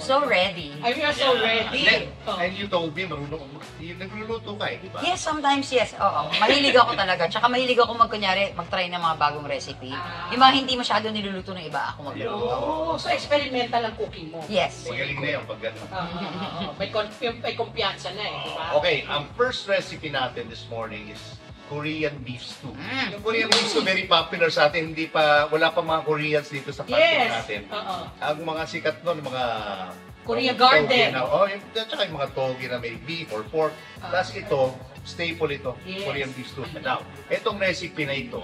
so ready. You're so ready. And you told me, nagluluto ka di ba? Yes, sometimes yes. Oo. Mahilig ako talaga. Tsaka mahilig ako mag-try ng mga bagong recipe. Yung mga hindi masyado niluluto ng iba, ako magluluto. So experimental ang cooking mo? Yes. Magaling na yun pag gano'n. May kumpiyansa na di ba? Okay, ang first recipe natin this morning is Korean beef stew. Yung Korean beef stew very popular sa atin, wala pa mga Koreans dito sa country natin. Ang mga sikat noon, mga Korea Garden. Tsaka yung mga togi na may beef or pork. Tapos ito, staple ito, Korean beef stew. Now, itong recipe na ito,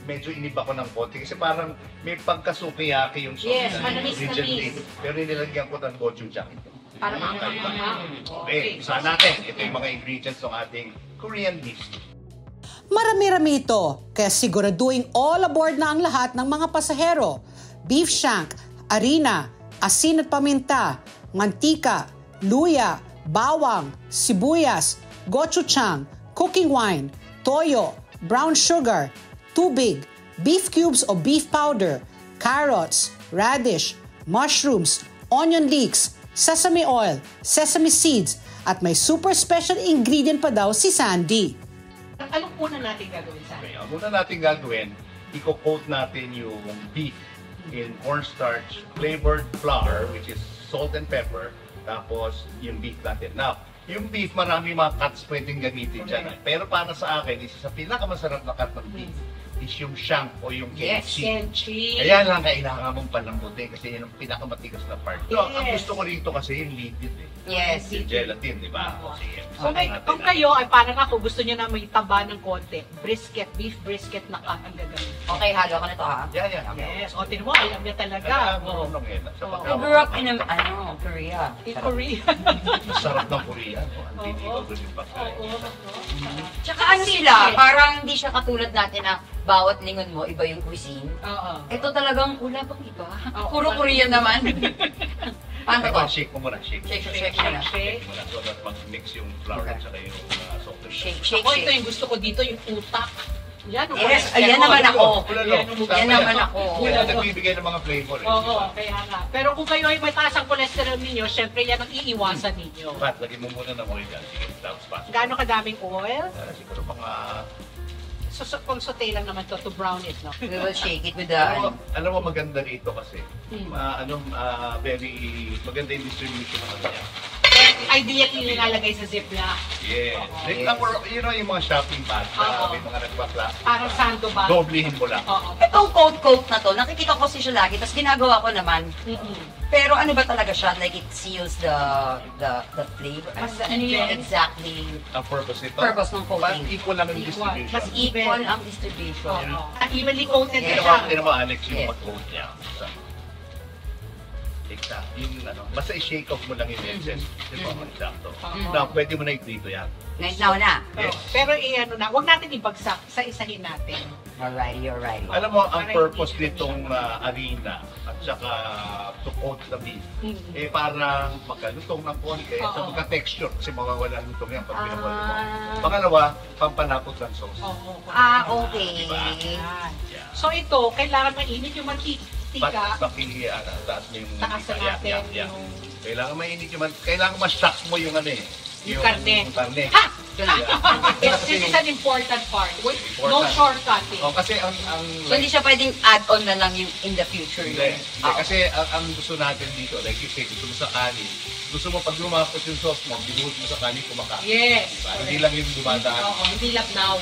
medyo iniba ko ng konti kasi parang may pagkasukiyaki yung sauce originally. Pero nilagyan ko ng gochujang ito. Para makakaiba. Okay, isa natin. Ito yung mga ingredients ng ating Korean beef stew. Marami-rami ito, kaya siguraduhin all aboard na ang lahat ng mga pasahero. Beef shank, harina, asin at paminta, mantika, luya, bawang, sibuyas, gochujang, cooking wine, toyo, brown sugar, tubig, beef cubes o beef powder, carrots, radish, mushrooms, onion leeks, sesame oil, sesame seeds, at may super special ingredient pa daw si Sandy. Anong una natin gagawin, Sandy? Okay, ang una natin gagawin, i-coat natin yung beef in cornstarch flavored flour, which is salt and pepper, tapos yung beef natin. Now, yung beef, marami mga cuts pwedeng gamitin dyan. Pero para sa akin, isa sa pinakamasarap na cut ng beef is yung shank o yung kimchi. Kaya lang kailangan mong palambutin kasi yun ang pinakamatigas na part. So, ang gusto ko rito kasi yung liquid Yes. Yung gelatin, di ba? Kung kayo, ay parang ako, gusto nyo na may taba ng konti, brisket, beef brisket na cut ang gagawin. Okay, halo ko na to ha. Yan. Yes, o tinan mo, alam niya talaga. I grew up in Korea. In Korea. Sarap ng Korea. Hindi ko doon yung Tsaka ano sila, parang hindi siya katulad natin na bawat lingon mo, iba yung cuisine. Ito talagang wala pang iba. Puro Korean naman. Paano to? Shake mo muna, shake. Shake. So that mag-mix yung flour at saka yung soft drink. Shake. Ako, ito yung gusto ko dito, yung utak. Yan, yes, ayan naman ako. Yan naman ako. Yan ang nagbibigay ng mga flavor. Oo, kaya nga. Pero kung kayo ay may taas ang cholesterol ninyo, syempre yan ang iiwasan ninyo. Pat, lagyan mo muna ng oil dyan. Sige, tapos pa. Gaano kadaming oil? Siguro mga... Kung saute lang naman to brown it, no? We will shake it with the... Alam mo maganda rito kasi. Very maganda yung distribution ng ano yan. Ideally, nilalagay sa Ziploc. Yes. You know yung mga shopping bag na may mga nagbakla. Parang sando bag. Doblihin mo lang. Itong coat na to, nakikita ko siya lagi, tapos ginagawa ko naman. Pero ano ba talaga siya? Like it seals the flavor? Ano yung exactly purpose ng coating? Mas equal lang yung distribution. Mas equal ang distribution. At evenly coated na siya. Kaya mo, Alex, yung mag-coat niya. Basta i-shake off mo lang yung excess. Di ba? Exacto. Now, pwede mo na i-prito yan. Now na. Yes. Pero huwag natin ibagsak, sa isahin natin. Alrighty. Alam mo, ang purpose nitong harina at saka to coat the beef, parang magkalutong ng konti, sa magka-texture kasi mawawala lutong yan pag pinawala mo. Pangalawa, pampanakot ng sauce. Okay. So ito, kailangan mainit yung mantika. Taas mo yung taas na natin yung... Kailangan mainit yung kailangan ma-shock mo yung yung karne. Ha! This is an important part. No shortcutting. Kasi so hindi siya pwedeng add-on na lang yung in the future. Kasi ang gusto natin dito, like you say, gusto mo sa kanin, gusto mo pag lumapot yung sauce mo, binuhot mo sa kanin, kumakain. Yes. Hindi lang yung dumadaan. Hindi labnaw.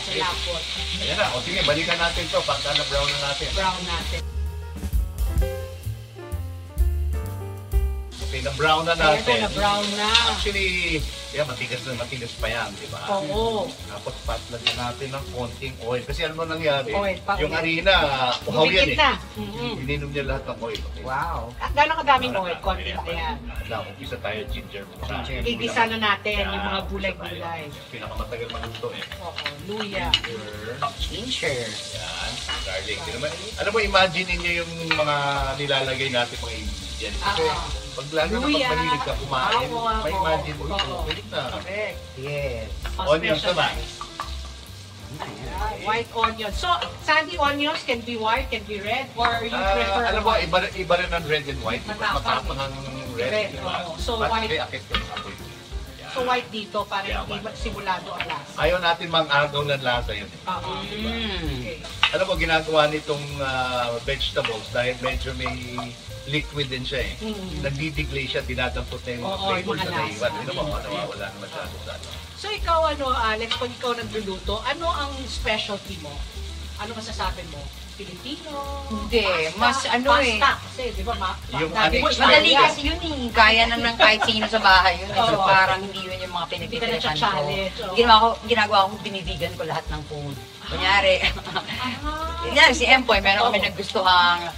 Sa lapot. Ayan na. Sige, balikan natin to. Pagka na-brown na natin. Brown natin. Okay, na-brown na natin. Na-brown na. Actually, matigas pa yan, di ba? Oo. Tapos patlagyan natin ng konting oil. Kasi ano nangyari? Oil, yung harina, uhaw yan Ininom niya lahat ng oil. Okay. Wow. Gano'ng kadaming oil? Konti ba yan? Umpisa tayo ginger. Igisa na natin yung mga gulay-gulay. Pinakamatagal maluto Luya. Ginger. Yan. Garlic. Alam mo, imagine niyo yung mga nilalagay natin mga ingredients. Kasi pag lalo na pag mahilig ka kumain, may imagine mo ito. Pwede na. Yes. Onions naman. White onion. So, sandy onions can be white, can be red, or you prefer Alam mo, white? iba rin ang red and white. Matapang ang red. Red, Diba? oo. So, But white. may akit yung apoy. So, white dito para Yeah, hindi white. simulado ang lasa. Ayaw natin mang-agaw ng lasa yun. Oo. Okay. Alam mo, ginagawa nitong vegetables dahil medyo may liquid din siya eh. Nagdidiglay siya, dinadampot na yung mga Oo, flavors yung mga na naiwan. lasa. Ano mo, nawawala na masyado sa ano. So, ikaw, Alex, pag ikaw nagluluto, ano ang specialty mo? Ano masasabi mo? Filipino? Hindi, Pasta? mas ano eh. Pasta, kasi di ba, Yung dati mo Madali Italian. kasi yun eh. Kaya na ng kahit sino sa bahay yun. So Oo. parang hindi yun yung mga Hindi ka pinipilitan ko. na-challenge, oo. Ginagawa ko, binibigan ko lahat ng food. Kunyari, Ah. kunyari si Empoy, meron kami nagustuhang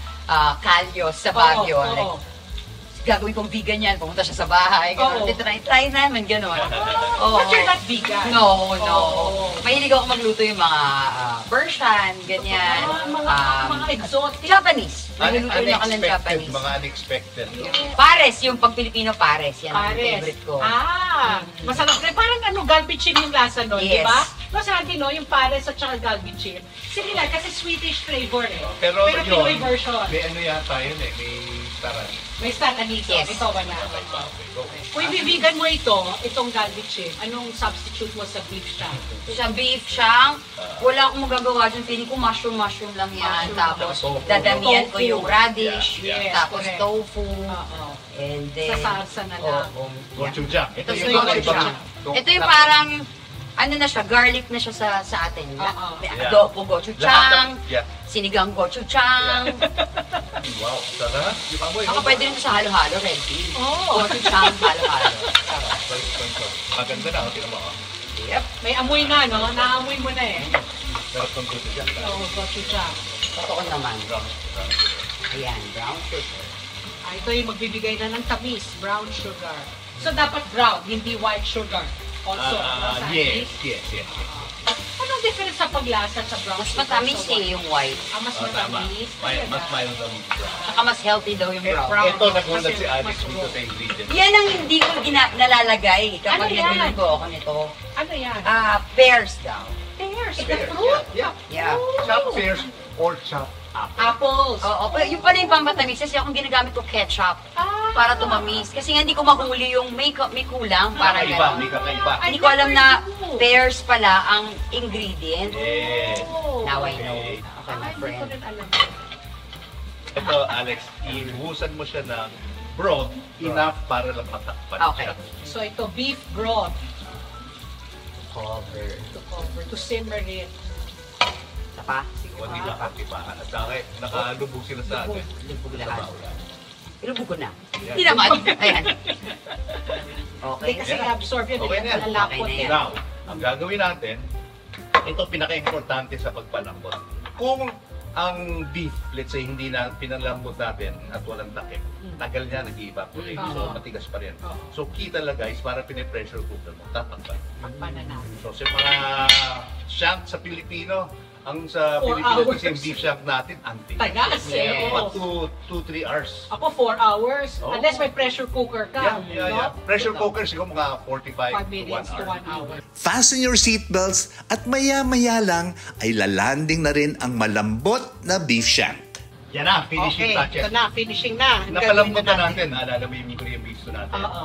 kalyos sa Baguio. Oo, oo. Like, gagawin kong vegan yan, pumunta siya sa bahay. Oo. Try namin, gano'n. But you're not vegan. No, no. Oo. Mahilig ako magluto yung mga Persian, ganyan. Mga exotic. Japanese. Magluluto rin ako ng Unexpected, Japanese. mga unexpected. No? Pares, yung pag Pilipino pares. Yan ang Pares. favorite ko. Masarap rin. Parang galbichin yung lasa nun, di Yes. ba? Masarap no, yung pares at saka galbichin. Similar, kasi Swedish flavor eh. Pero Pinoy yun, version. may ano yata yun eh, may taran. May star anito. Yes. Ito wala. Kung ibibigan mo itong galbichin, anong substitute mo sa beef shank? Sa beef shank, wala akong magagawa dyan. Feeling ko mushroom lang yan. Mushroom. Tapos, Tofu. dadamihan ko Tofu. yung radish. Yeah. Yes, Tapos, correct. tofu. Oo. And then, Sa salsa na lang. Gochujang. Ito Ito yung yung ibang- gochujang. Ito yung parang, ano na siya, garlic na siya sa atin. Oo. May Yeah. adobo gochujang, Yeah. sinigang gochujang. Wow, sarap. Di ba mo? Ako pwede rin sa halo-halo, red bean. Oh. Gochujang, halo-halo. Maganda na, tingnan mo. Yep. May amoy na, no? Naamoy mo na eh. Sarap ng gochujang. Oo, gochujang. Totoo naman. Brown. Ayan, brown sugar. Ito yung magbibigay na ng tamis, brown sugar. So, dapat brown, hindi white sugar. Also, sa Yes, tamis. yes. Anong difference sa paglasa sa brown Mas sugar? matamis sa white? eh yung white. Mas Tama. matamis. Mas mild ang brown. Saka mas healthy daw yung brown. brown. Ito, nagulat Kasi si Alex mas dito raw. sa ingredient. Yan ang hindi ko nalalagay kapag Ano yan? nagluluto ako nito. Ano yan? Pears daw. Pears. The Pears, fruit. Yeah. Yeah. Chop pears or chop apple. Apples. Oo, pero yung pala yung pampatamis kasi akong ginagamit ko ketchup para tumamis. Kasi nga hindi ko mahuli yung may kulang para Kakaiba, gano'n. may kakaiba. Hindi ko alam na pears pala ang ingredient. Yes. Now I know. Okay. Okay, my Hindi ko friend. rin alam. Ito, Alex, ihusan mo siya ng broth enough para lang matakpan Okay. siya. So, ito, beef broth Cover. to cover, to simmer it. Isa pa? O, di ba? Di ba? At saka, nakalubog sila sa atin. Lubog lahat. Sabaw lang. Ilubog ko na. Yan. Hindi naman. Ayan. Okay. Hindi kasi Yeah. absorb yun. Okay na yan. Nalalapot Okay na yan. yan. Now, ang gagawin natin, ito pinaka-importante sa pagpalambot. Kung ang beef, let's say, hindi na pinalambot natin at walang takip, tagal niya nag-evaporate. So, Oo. matigas pa rin. Oo. So, key talaga is para pinipressure cooker mo, tatakpan. Takpan na natin. So, sa mga shank sa Pilipino, ang sa 4 Pilipinas hours. kasi yung beef shank natin, anti. Tagas eh. Yes. oo. 2-3 hours. Ako 4 hours. Oo. Unless may pressure cooker ka. Yeah. no? Pressure cooker, siguro mga 5 45 minutes to 1 hour. Fasten your seatbelts at maya-maya lang ay lalanding na rin ang malambot na beef shank. Yan na, finishing Okay, touches. ito na, finishing na. Ang Napalambot gagawin na natin, naalala mo yung Korean beef stew natin. Oo.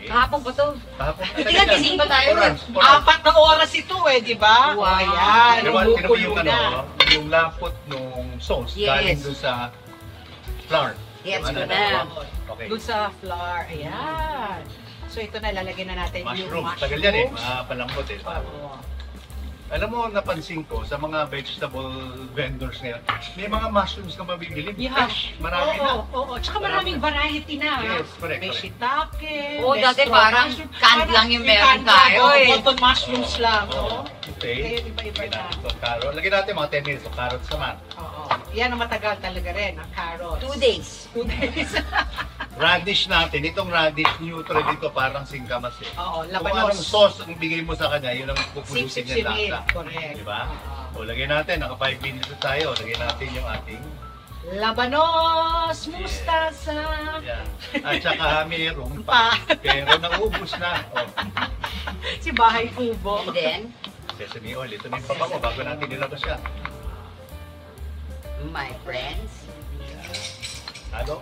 Kahapon pa to. Kahapon. Tingnan, gising pa tayo. Apat na oras ito eh, di ba? Wow. Ayan, Diba, kumukulo yung, na. yung lapot nung sauce Yes. galing doon sa flour. Gets Ano ko na. Okay. Doon sa flour, ayan. So ito na, lalagyan na natin yung Mushroom. mushrooms. Tagal yan eh, palambot eh. Oo. Alam mo, napansin ko sa mga vegetable vendors ngayon, may mga mushrooms na mabibili. Yeah. Fresh, marami na. Oo. Tsaka maraming variety na. Yes, correct, May correct. shiitake. Oo, may dati straw parang mushroom. canned lang yung meron canned tayo lang, eh. Cotton mushrooms lang. Oo. Okay. Ngayon, iba-iba na. So, carrot. Lagyan natin mga 10 minutes. So, carrots naman. Oo. Yan ang matagal talaga rin, ang carrots. 2 days. 2 days. Radish natin. Itong radish neutral dito parang singkamas eh. Oo, Kung labanos. anong sauce ang bigay mo sa kanya, yun ang pupulusin Sip-sip-sipin. niya lasa. Correct. Diba? Oo. O, lagyan natin. Naka 5 minutes na tayo. Lagyan natin yung ating... Labanos, mustasa. Yan. At saka mayroon Pa. pa. Pero naubos na. Oh. Si Bahay Kubo. And then, sesame oil. Ito na yung pabango bago natin nilabas siya. My friends. Ano?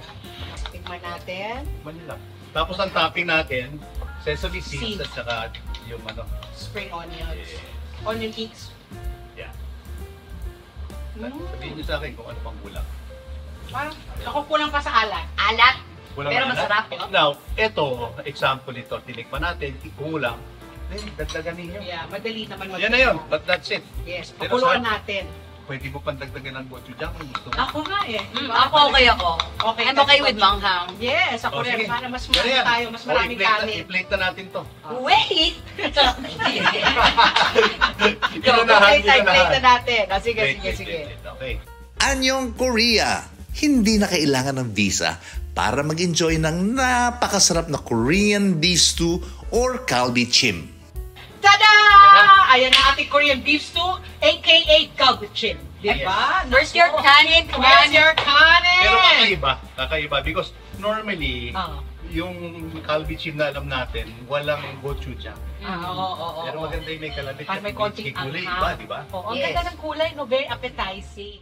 Tikman natin. Manila. Tapos ang topping natin, sesame seeds Seeds. at saka yung ano. Spring onions. Eh, Onion cakes. yeah. Mm. Sabihin niyo sa akin kung ano pang kulang. Parang ako kulang pa sa alat. Alat. Kulang Pero na masarap. Now, ito, example nito, tinikman natin, kumulang, then dagdagan ninyo. Yeah, madali naman Yan na yun, but that's it. Yes, Pero pakuluan sa- natin. Pwede mo pang dagdagan ng gochujang kung gusto mo. Ako nga eh. Ako okay ako. Okay, I'm okay with manghang. Yes, ako Oh, rin. sige. Para mas Yan marami yan. tayo, mas maraming kanin. I-plate na natin to. Wait! Okay, tayo, plate na natin. Ah, sige, Plate, sige, plate, sige. plate, plate. Okay. Anyong Korea, hindi na kailangan ng visa para mag-enjoy ng napakasarap na Korean beef stew or kalbichim. Tada! Ayan ang ating Korean beef stew, aka galbichin. Diba? Where's your kanin? Come Where's on. your kanin? Pero kakaiba because normally, Ah. yung kalbichim na alam natin, walang gochujang. Oo. Pero maganda yung may kalabit. Parang may konting kulay, anghang. di ba? Oo, ang Yes. ganda ng kulay, no? Very appetizing.